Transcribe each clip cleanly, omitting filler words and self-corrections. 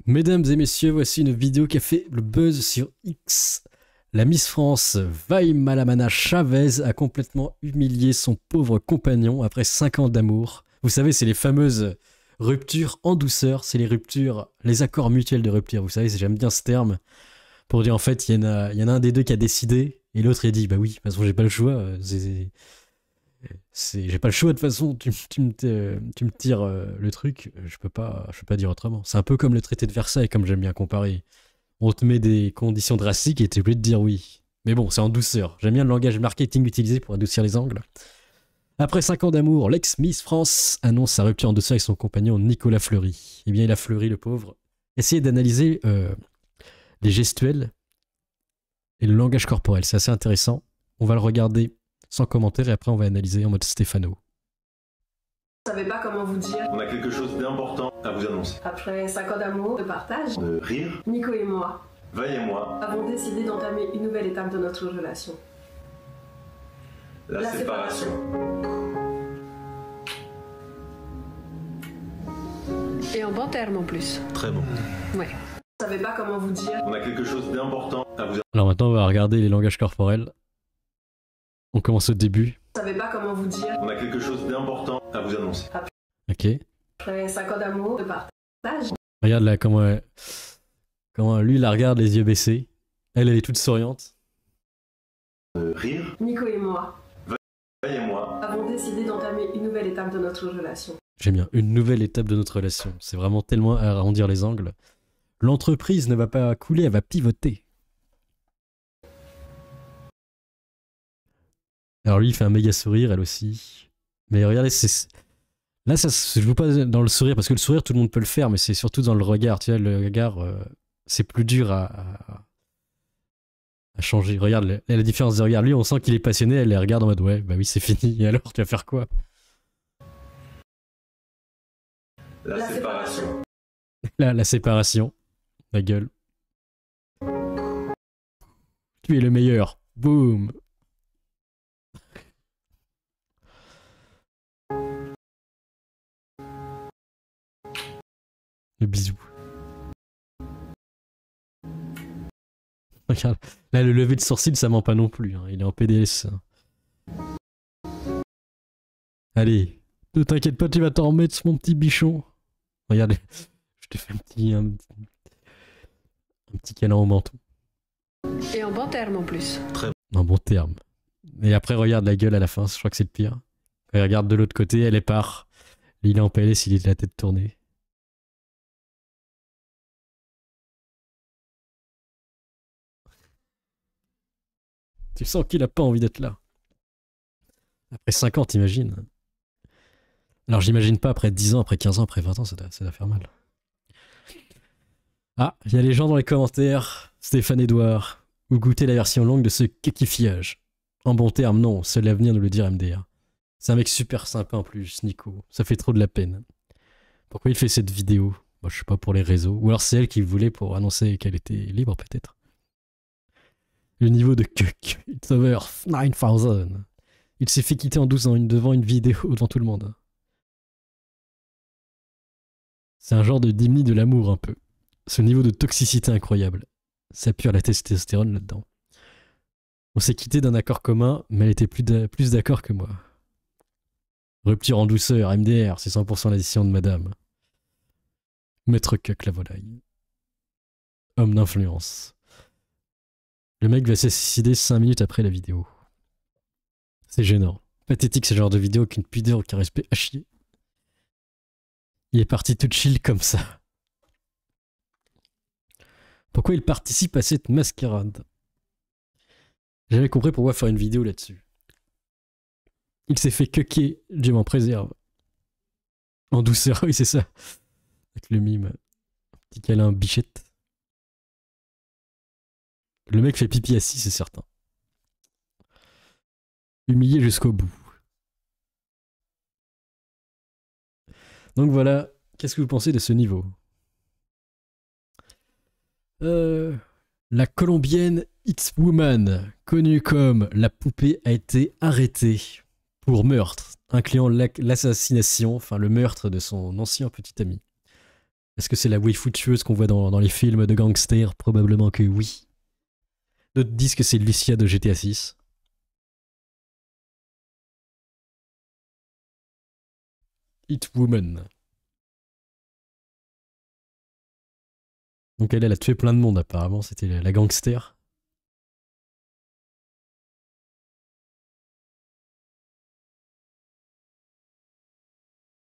Mesdames et messieurs, voici une vidéo qui a fait le buzz sur X. La Miss France, Malamana Chavez, a complètement humilié son pauvre compagnon après 5 ans d'amour. Vous savez, c'est les fameuses ruptures en douceur, c'est les ruptures, les accords mutuels de rupture. Vous savez, j'aime bien ce terme pour dire en fait, il y en a un des deux qui a décidé et l'autre il dit bah oui, de toute façon j'ai pas le choix. J'ai pas le choix de toute façon, tu me tires le truc, je peux pas dire autrement. C'est un peu comme le traité de Versailles, comme j'aime bien comparer. On te met des conditions drastiques et t'es obligé de dire oui. Mais bon, c'est en douceur. J'aime bien le langage marketing utilisé pour adoucir les angles. Après 5 ans d'amour, l'ex-Miss France annonce sa rupture en douceur avec son compagnon Nicolas Fleury. Eh bien, il a fleuri, le pauvre. Essayez d'analyser les gestuels et le langage corporel. C'est assez intéressant. On va le regarder sans commentaire et après on va analyser en mode Stéphano. Je ne savais pas comment vous dire. On a quelque chose d'important à vous annoncer. Après 5 ans d'amour, de partage, De rire, Nico et moi Vaille et moi, avons décidé d'entamer une nouvelle étape de notre relation. la séparation. Et en bon terme en plus. Très bon. Ouais. Je ne savais pas comment vous dire. On a quelque chose d'important à vous Alors maintenant on va regarder les langages corporels. On commence au début. Je ne savais pas comment vous dire. On a quelque chose d'important à vous annoncer. Ok. Après 5 ans d'amour, de partage, Regarde là comment lui la regarde les yeux baissés. Elle est toute souriante. De rire, Nico et moi Vaille et moi, avons décidé d'entamer une nouvelle étape de notre relation. J'aime bien. Une nouvelle étape de notre relation. C'est vraiment tellement à arrondir les angles. L'entreprise ne va pas couler, elle va pivoter. Alors lui, il fait un méga sourire, elle aussi. Mais regardez, là, ça se joue pas dans le sourire, parce que le sourire, tout le monde peut le faire, mais c'est surtout dans le regard. Tu vois, le regard, c'est plus dur à changer. Regarde la différence de regard. Lui, on sent qu'il est passionné, elle les regarde en mode ouais, bah oui, c'est fini. Et alors, tu vas faire quoi? la séparation. Là, la séparation. La gueule. Tu es le meilleur. Boum. Le bisou. Regarde, là le lever de sourcil ça ment pas non plus, hein. Il est en PDS. Allez, ne t'inquiète pas, tu vas t'en remettre mon petit bichon. Regarde, je te fais un petit câlin au menton. Et en bon terme en plus. Un bon terme. Et après regarde la gueule à la fin, je crois que c'est le pire. Quand il regarde de l'autre côté, elle est part. Il est en PLS, il est de la tête tournée. Tu sens qu'il a pas envie d'être là. Après 5 ans, t'imagines? Alors j'imagine pas après 10 ans, après 15 ans, après 20 ans, ça doit faire mal. Ah, il y a les gens dans les commentaires. Stéphane Edouard. Ou goûter la version longue de ce kékifillage. En bon terme, non, seul l'avenir nous le dira MDR. C'est un mec super sympa en plus, Nico. Ça fait trop de la peine. Pourquoi il fait cette vidéo? Moi, je sais pas, pour les réseaux. Ou alors c'est elle qui voulait pour annoncer qu'elle était libre, peut-être. Le niveau de cuck, it's over 9000. Il s'est fait quitter en 12 ans devant une vidéo devant tout le monde. C'est un genre de demi de l'amour un peu. Ce niveau de toxicité incroyable. Ça pue la testostérone là-dedans. On s'est quitté d'un accord commun, mais elle était plus d'accord que moi. Rupture en douceur, MDR, c'est 100% la décision de madame. Maître Cuck la volaille. Homme d'influence. Le mec va se suicider 5 minutes après la vidéo. C'est gênant. Pathétique ce genre de vidéo, qu'une pudeur, aucun respect à chier. Il est parti tout chill comme ça. Pourquoi il participe à cette mascarade? J'ai jamais compris pourquoi faire une vidéo là-dessus. Il s'est fait cucker, Dieu m'en préserve. En douceur, oui c'est ça. Avec le mime. Petit câlin bichette. Le mec fait pipi assis, c'est certain. Humilié jusqu'au bout. Donc voilà, qu'est-ce que vous pensez de ce niveau? La colombienne It's Woman, connue comme la poupée, a été arrêtée pour meurtre, incluant l'assassination, enfin le meurtre de son ancien petit ami. Est-ce que c'est la waifu tueuse qu'on voit dans les films de gangsters? Probablement que oui. D'autres disent que c'est Lucia de GTA 6. Hitwoman. Donc elle a tué plein de monde apparemment, c'était la gangster.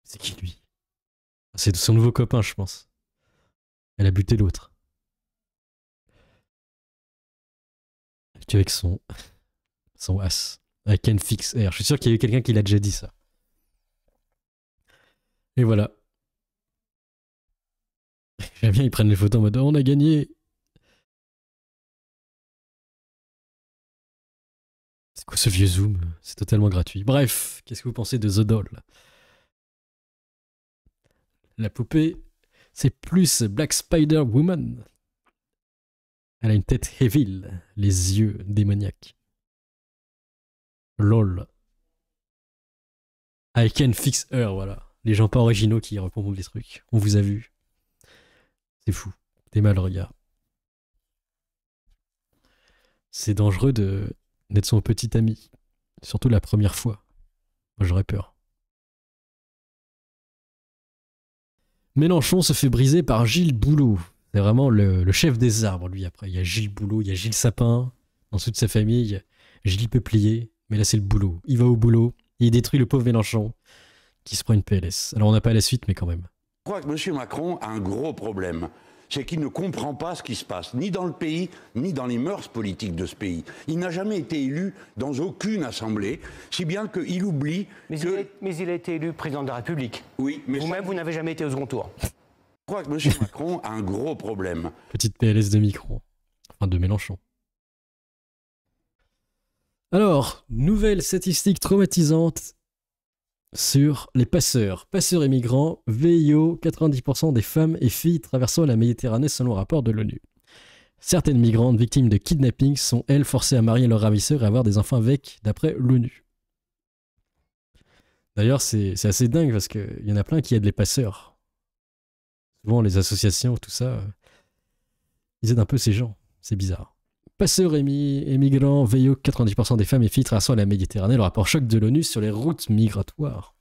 C'est qui lui? C'est son nouveau copain, je pense. Elle a buté l'autre. Tu avec son as. I can fix air. Je suis sûr qu'il y a eu quelqu'un qui l'a déjà dit ça. Et voilà. J'aime bien, ils prennent les photos en mode oh, on a gagné. C'est quoi ce vieux zoom? C'est totalement gratuit. Bref, qu'est-ce que vous pensez de The Doll? La poupée, c'est plus Black Spider Woman. Elle a une tête evil, les yeux démoniaques. LOL. I can fix her, voilà. Les gens pas originaux qui répondent des trucs. On vous a vu. C'est fou. T'es mal, regarde. C'est dangereux d'être son petit ami. Surtout la première fois. Moi, j'aurais peur. Mélenchon se fait briser par Gilles Boulot. C'est vraiment le chef des arbres, lui, après. Il y a Gilles Boulot, il y a Gilles Sapin. Dans toute sa famille, il y a Gilles Peuplier. Mais là, c'est le boulot. Il va au boulot. Et il détruit le pauvre Mélenchon qui se prend une PLS. Alors, on n'a pas la suite, mais quand même. Je crois que M. Macron a un gros problème. C'est qu'il ne comprend pas ce qui se passe, ni dans le pays, ni dans les mœurs politiques de ce pays. Il n'a jamais été élu dans aucune assemblée, si bien qu'il oublie mais il a été élu président de la République. Oui, mais vous-même, vous n'avez jamais été au second tour. Je crois que M. Macron a un gros problème. Petite PLS de Micron. Enfin, de Mélenchon. Alors, nouvelle statistique traumatisante sur les passeurs. Passeurs et migrants, VIO, 90% des femmes et filles traversant la Méditerranée selon un rapport de l'ONU. Certaines migrantes victimes de kidnapping sont, elles, forcées à marier leurs ravisseurs et avoir des enfants avec, d'après l'ONU. D'ailleurs, c'est assez dingue parce qu'il y en a plein qui aident les passeurs. Souvent, les associations, tout ça, ils aident un peu ces gens. C'est bizarre. Passeurs et migrants, VIO, 90% des femmes et filles traversant la Méditerranée, le rapport choc de l'ONU sur les routes migratoires.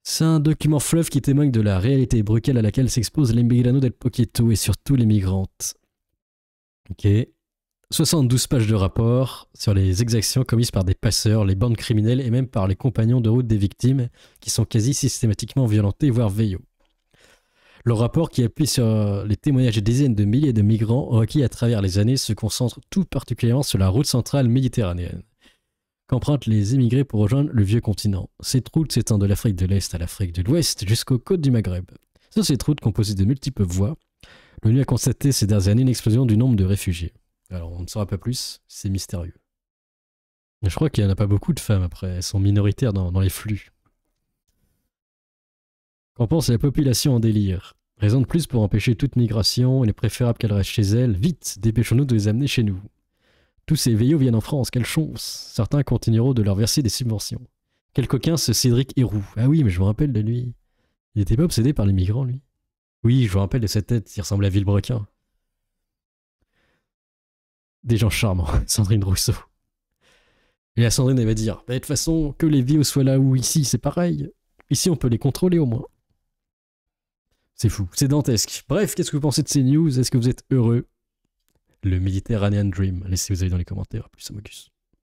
C'est un document fleuve qui témoigne de la réalité brutale à laquelle s'exposent les migrano del Poqueto et surtout les migrantes. Ok. 72 pages de rapport sur les exactions commises par des passeurs, les bandes criminelles et même par les compagnons de route des victimes qui sont quasi systématiquement violentés, voire VIO. Le rapport, qui appuie sur les témoignages de dizaines de milliers de migrants requis à travers les années, se concentre tout particulièrement sur la route centrale méditerranéenne, qu'empruntent les immigrés pour rejoindre le vieux continent. Cette route s'étend de l'Afrique de l'Est à l'Afrique de l'Ouest jusqu'aux côtes du Maghreb. Sur cette route composée de multiples voies, l'ONU a constaté ces dernières années une explosion du nombre de réfugiés. Alors, on ne saura pas plus, c'est mystérieux. Mais je crois qu'il n'y en a pas beaucoup de femmes après, elles sont minoritaires dans les flux. Qu'en pense la population en délire? Raison de plus pour empêcher toute migration, il est préférable qu'elle reste chez elle. Vite, dépêchons-nous de les amener chez nous. Tous ces VIO viennent en France, quelle chance! Certains continueront de leur verser des subventions. Quel coquin ce Cédric Héroux. Ah oui, mais je me rappelle de lui. Il était pas obsédé par les migrants, lui? Oui, je me rappelle de sa tête, il ressemble à Villebrequin. Des gens charmants, Sandrine Rousseau. Et la Sandrine, elle va dire, bah, de toute façon, que les VIO soient là ou ici, c'est pareil. Ici, on peut les contrôler au moins. C'est fou, c'est dantesque. Bref, qu'est-ce que vous pensez de ces news? Est-ce que vous êtes heureux? Le Mediterranean Dream. Laissez vos avis dans les commentaires. A plus, Amogus.